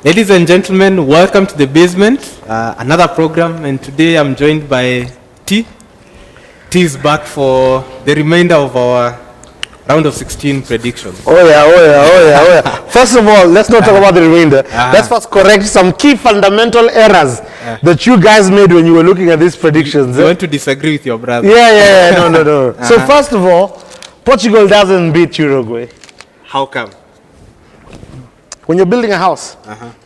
Ladies and gentlemen, welcome to The Basement, another program, and today I'm joined by T. T is back for the remainder of our round of 16 predictions. Oh yeah. First of all, let's not talk about the remainder. Let's first correct some key fundamental errors that you guys made when you were looking at these predictions. You want to disagree with your brother? Yeah. No. So first of all, Portugal doesn't beat Uruguay. How come? When you're building a house,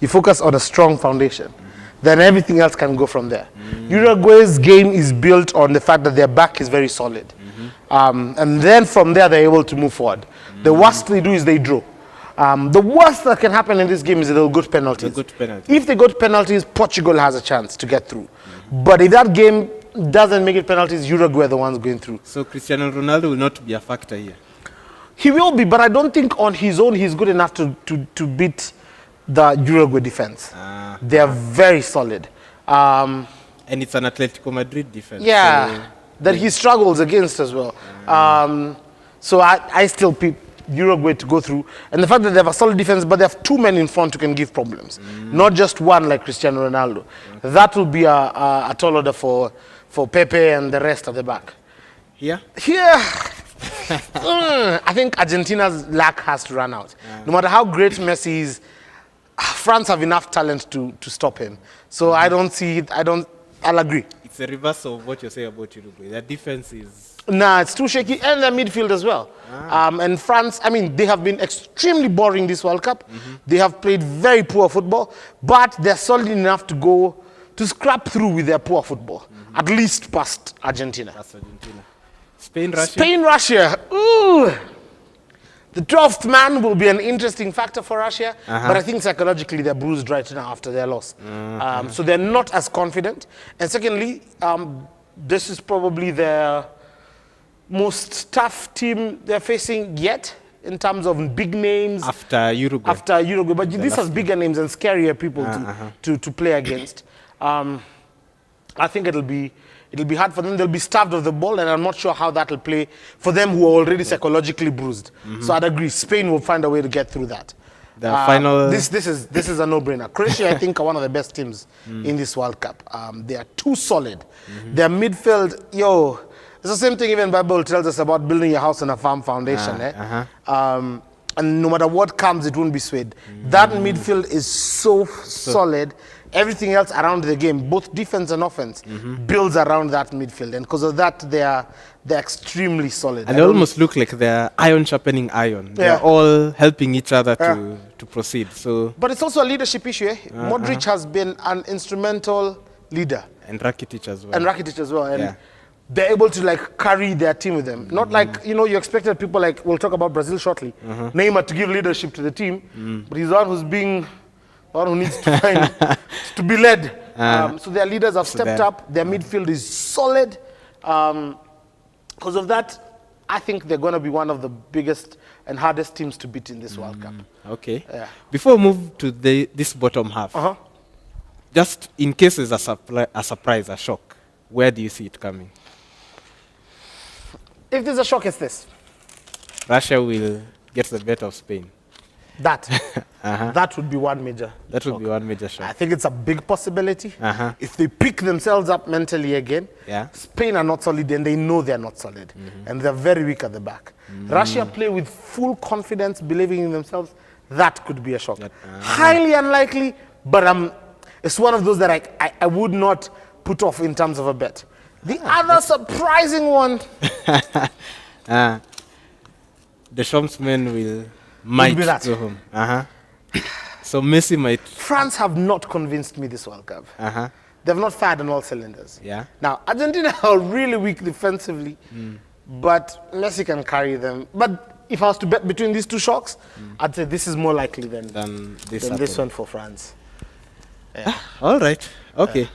you focus on a strong foundation. Then everything else can go from there. Uruguay's game is built on the fact that their back is very solid. And then from there, they're able to move forward. The worst they do is they draw. The worst that can happen in this game is that they'll go to penalties. If they go to penalties, Portugal has a chance to get through. But if that game doesn't make it penalties, Uruguay are the ones going through. So Cristiano Ronaldo will not be a factor here? He will be, but I don't think on his own he's good enough to beat the Uruguay defense. They are very solid. And it's an Atletico Madrid defense. Yeah, so that he struggles against as well. So I still pick Uruguay to go through. And the fact that they have a solid defense, but they have two men in front who can give problems. Not just one like Cristiano Ronaldo. That will be a tall order for Pepe and the rest at the back. Here? I think Argentina's luck has to run out. No matter how great Messi is, France have enough talent to stop him. So I don't see it. I'll agree. It's a reverse of what you say about Uruguay. Their defense is... Nah, it's too shaky. And their midfield as well. And France, I mean, they have been extremely boring this World Cup. They have played very poor football. But they're solid enough to scrap through with their poor football. At least past Argentina. Spain, Russia. Ooh. The 12th man will be an interesting factor for Russia, but I think psychologically they're bruised right now after their loss. So they're not as confident. And secondly, this is probably their most tough team they're facing yet in terms of big names. After Uruguay. But this has bigger names and scarier people to play against. I think it'll be hard for them. They'll be starved of the ball, and I'm not sure how that will play for them who are already psychologically bruised. So I'd agree. Spain will find a way to get through that. The final. This is a no-brainer. Croatia, I think, are one of the best teams in this World Cup. They are too solid. Their midfield, it's the same thing even Bible tells us about building your house on a firm foundation. And no matter what comes, it won't be swayed. That midfield is so solid. Everything else around the game, both defense and offense, builds around that midfield. And because of that, they're extremely solid. And they almost look like they're iron sharpening iron. They're all helping each other to proceed. But it's also a leadership issue. Modric has been an instrumental leader. And Rakitic as well. And they're able to carry their team with them. Not like, you expected people we'll talk about Brazil shortly, Neymar to give leadership to the team, but he's the one who's being... one who needs to find to be led. So their leaders have stepped up. Their midfield is solid. Because of that, I think they're going to be one of the biggest and hardest teams to beat in this World Cup. Okay. Yeah. Before we move to this bottom half, just in case there's a surprise, a shock, where do you see it coming? If there's a shock, it's this. Russia will get the better of Spain. That would be one major shock. I think it's a big possibility. If they pick themselves up mentally again, Spain are not solid and they know they're not solid. And they're very weak at the back. Russia play with full confidence, believing in themselves. That could be a shock. Highly unlikely, but it's one of those that I would not put off in terms of a bet. The other surprising one. The Shamsmen might go home. So Messi might... France have not convinced me this World Cup. They've not fired on all cylinders. Now, Argentina are really weak defensively, but Messi can carry them. But if I was to bet between these two shocks, I'd say this is more likely than this one for France. All right. Okay.